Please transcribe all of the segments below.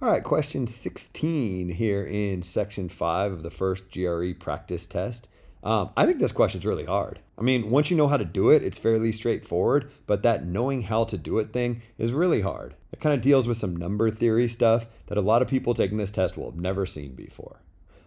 All right, question 16 here in section 5 of the first GRE practice test. I think this question's really hard. I mean, once you know how to do it, it's fairly straightforward, but that knowing how to do it thing is really hard. It kind of deals with some number theory stuff that a lot of people taking this test will have never seen before.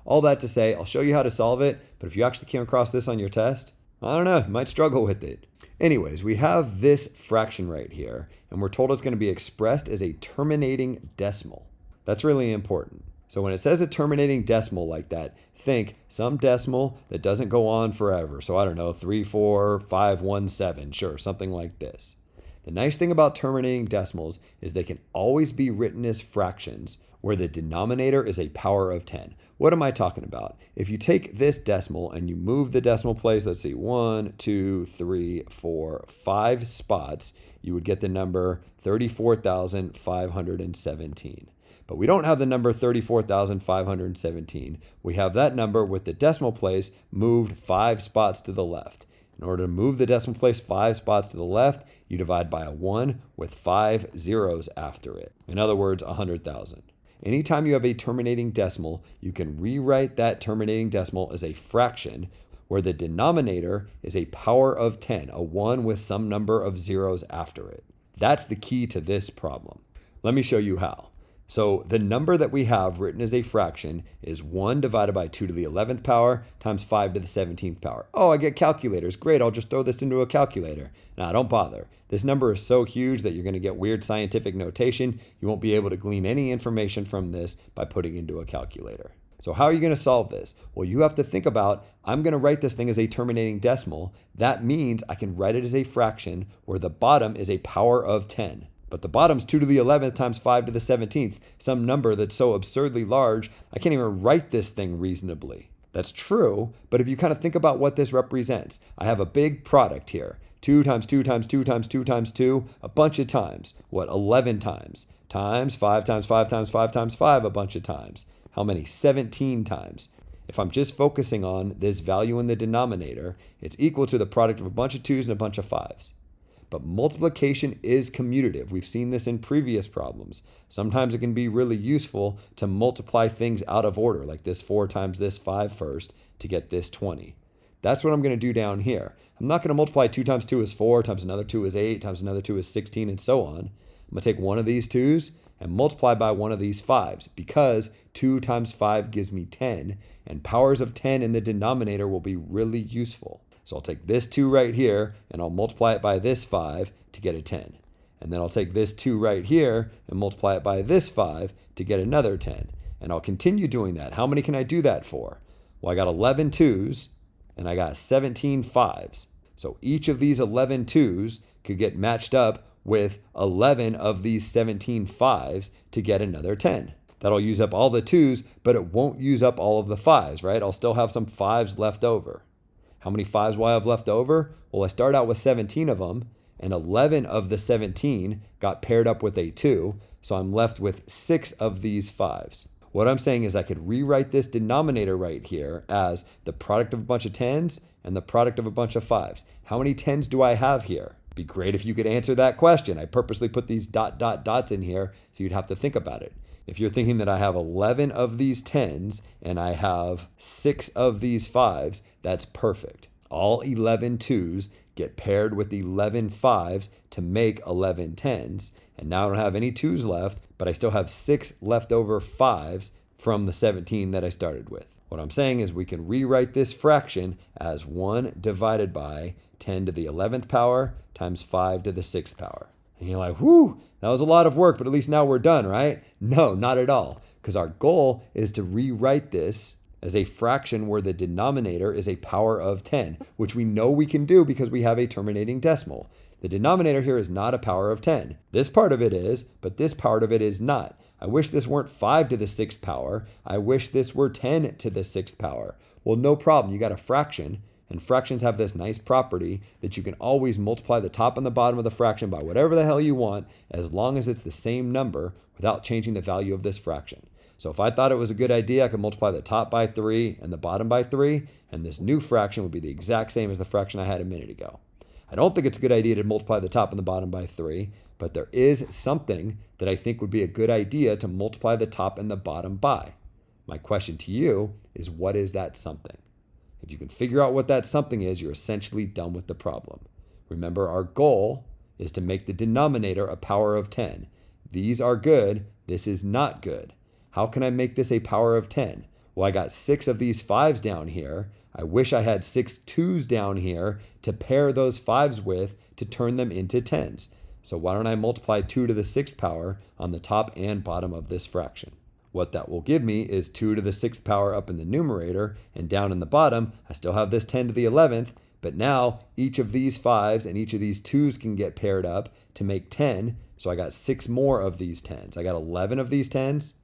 All that to say, I'll show you how to solve it, but if you actually came across this on your test, I don't know, you might struggle with it. Anyways, we have this fraction right here, and we're told it's going to be expressed as a terminating decimal. That's really important. So when it says a terminating decimal like that, think some decimal that doesn't go on forever. So I don't know, 34517, sure, something like this. The nice thing about terminating decimals is they can always be written as fractions where the denominator is a power of 10. What am I talking about? If you take this decimal and you move the decimal place, let's see, 1, 2, 3, 4, 5 spots, you would get the number 34,517. But we don't have the number 34,517. We have that number with the decimal place moved 5 spots to the left. In order to move the decimal place 5 spots to the left, you divide by a 1 with 5 zeros after it. In other words, 100,000. Anytime you have a terminating decimal, you can rewrite that terminating decimal as a fraction where the denominator is a power of 10, a 1 with some number of zeros after it. That's the key to this problem. Let me show you how. So the number that we have written as a fraction is 1 divided by 2 to the 11th power times 5 to the 17th power. Oh, I get calculators. Great, I'll just throw this into a calculator. Nah, don't bother. This number is so huge that you're going to get weird scientific notation. You won't be able to glean any information from this by putting it into a calculator. So how are you going to solve this? Well, you have to think about, I'm going to write this thing as a terminating decimal. That means I can write it as a fraction where the bottom is a power of 10. But the bottom's 2 to the 11th times 5 to the 17th, some number that's so absurdly large, I can't even write this thing reasonably. That's true, but if you kind of think about what this represents, I have a big product here. 2 times 2 times 2 times 2 times 2, a bunch of times. What, 11 times? Times 5 times 5 times 5 times 5, a bunch of times. How many? 17 times. If I'm just focusing on this value in the denominator, it's equal to the product of a bunch of 2's and a bunch of 5's. But multiplication is commutative. We've seen this in previous problems. Sometimes it can be really useful to multiply things out of order, like this 4 times this 5 first to get this 20. That's what I'm going to do down here. I'm not going to multiply 2 times 2 is 4, times another 2 is 8, times another 2 is 16, and so on. I'm going to take one of these 2's and multiply by one of these 5's because 2 times 5 gives me 10, and powers of 10 in the denominator will be really useful. So I'll take this 2 right here, and I'll multiply it by this 5 to get a 10. And then I'll take this 2 right here and multiply it by this 5 to get another 10. And I'll continue doing that. How many can I do that for? Well, I got 11 2's, and I got 17 5's. So each of these 11 2's could get matched up with 11 of these 17 5's to get another 10. That'll use up all the 2's, but it won't use up all of the 5's, right? I'll still have some 5's left over. How many 5's will I have left over? Well, I start out with 17 of them, and 11 of the 17 got paired up with a 2, so I'm left with 6 of these 5's. What I'm saying is I could rewrite this denominator right here as the product of a bunch of 10's and the product of a bunch of 5's. How many 10's do I have here? It'd be great if you could answer that question. I purposely put these dots in here so you'd have to think about it. If you're thinking that I have 11 of these 10's and I have 6 of these 5's, that's perfect. All 11 2's get paired with 11 5's to make 11 10's. And now I don't have any 2's left, but I still have 6 leftover 5's from the 17 that I started with. What I'm saying is we can rewrite this fraction as 1 divided by 10 to the 11th power times 5 to the 6th power. And you're like, whew, that was a lot of work, but at least now we're done, right? No, not at all. Because our goal is to rewrite this as a fraction where the denominator is a power of 10, which we know we can do because we have a terminating decimal. The denominator here is not a power of 10. This part of it is, but this part of it is not. I wish this weren't 5 to the 6th power. I wish this were 10 to the 6th power. Well, no problem. You got a fraction. And fractions have this nice property that you can always multiply the top and the bottom of the fraction by whatever the hell you want, as long as it's the same number without changing the value of this fraction. So if I thought it was a good idea, I could multiply the top by 3 and the bottom by 3, and this new fraction would be the exact same as the fraction I had a minute ago. I don't think it's a good idea to multiply the top and the bottom by 3, but there is something that I think would be a good idea to multiply the top and the bottom by. My question to you is, what is that something? If you can figure out what that something is, you're essentially done with the problem. Remember, our goal is to make the denominator a power of 10. These are good. This is not good. How can I make this a power of 10? Well, I got 6 of these 5s down here. I wish I had 6 2s down here to pair those 5s with to turn them into 10s. So why don't I multiply 2 to the 6th power on the top and bottom of this fraction? What that will give me is 2 to the 6th power up in the numerator, and down in the bottom, I still have this 10 to the 11th, but now each of these 5s and each of these 2s can get paired up to make 10, so I got 6 more of these 10s. I got 11 of these 10s,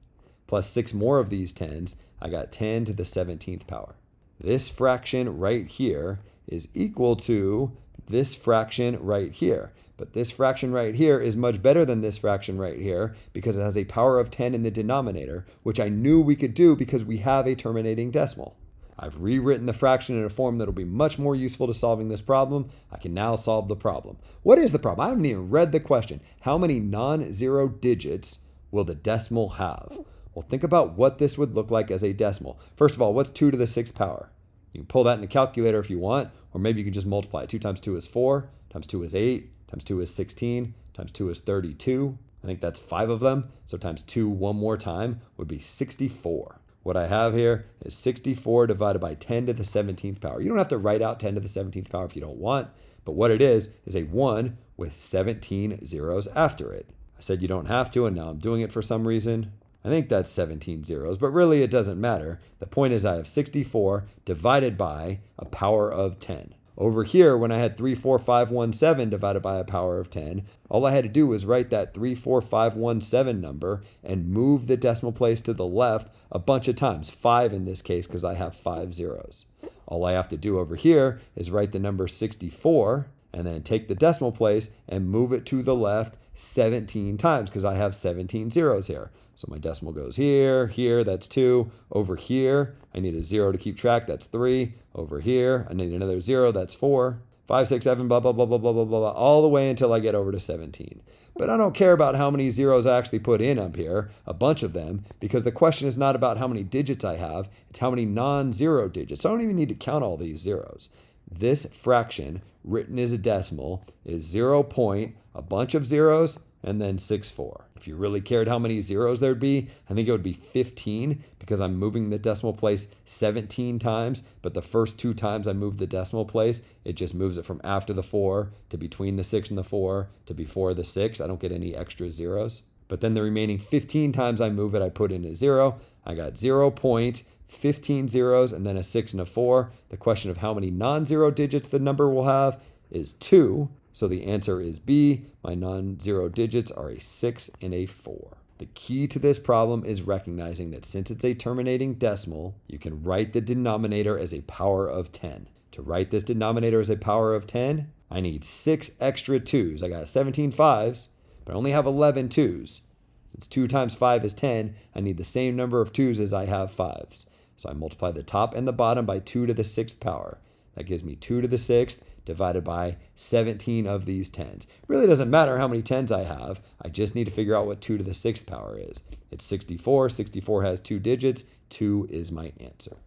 plus 6 more of these 10s, I got 10 to the 17th power. This fraction right here is equal to this fraction right here. But this fraction right here is much better than this fraction right here because it has a power of 10 in the denominator, which I knew we could do because we have a terminating decimal. I've rewritten the fraction in a form that will be much more useful to solving this problem. I can now solve the problem. What is the problem? I haven't even read the question. How many non-zero digits will the decimal have? Well, think about what this would look like as a decimal. First of all, what's 2 to the 6th power? You can pull that in a calculator if you want, or maybe you can just multiply it. 2 times 2 is 4, times 2 is 8, times 2 is 16, times 2 is 32. I think that's 5 of them. So times 2 one more time would be 64. What I have here is 64 divided by 10 to the 17th power. You don't have to write out 10 to the 17th power if you don't want, but what it is a 1 with 17 zeros after it. I said you don't have to, and now I'm doing it for some reason. I think that's 17 zeros, but really it doesn't matter. The point is I have 64 divided by a power of 10. Over here, when I had 34517 divided by a power of 10, all I had to do was write that 34517 number and move the decimal place to the left a bunch of times, 5 in this case because I have 5 zeros. All I have to do over here is write the number 64 and then take the decimal place and move it to the left 17 times because I have 17 zeros here. So my decimal goes here, here, that's 2. Over here, I need a 0 to keep track, that's 3. Over here, I need another 0, that's 4. 5, 6, 7, blah, blah, blah, blah, blah, blah, blah, all the way until I get over to 17. But I don't care about how many zeros I actually put in up here, a bunch of them, because the question is not about how many digits I have, it's how many non-zero digits. So I don't even need to count all these zeros. This fraction, written as a decimal, is 0 point, a bunch of zeros, and then 64. If you really cared how many zeros there'd be, I think it would be 15 because I'm moving the decimal place 17 times, but the first 2 times I move the decimal place, it just moves it from after the 4 to between the 6 and the 4 to before the 6. I don't get any extra zeros. But then the remaining 15 times I move it, I put in a 0. I got 0 point, 15 zeros, and then a 6 and a 4. The question of how many non-zero digits the number will have is 2. So the answer is B. My non-zero digits are a 6 and a 4. The key to this problem is recognizing that since it's a terminating decimal, you can write the denominator as a power of 10. To write this denominator as a power of 10, I need 6 extra 2s. I got 17 5s, but I only have 11 2s. Since 2 times 5 is 10, I need the same number of 2s as I have 5s. So I multiply the top and the bottom by 2 to the 6th power. That gives me 2 to the 6th divided by 17 of these 10s. It really doesn't matter how many 10s I have. I just need to figure out what 2 to the 6th power is. It's 64. 64 has 2 digits. 2 is my answer.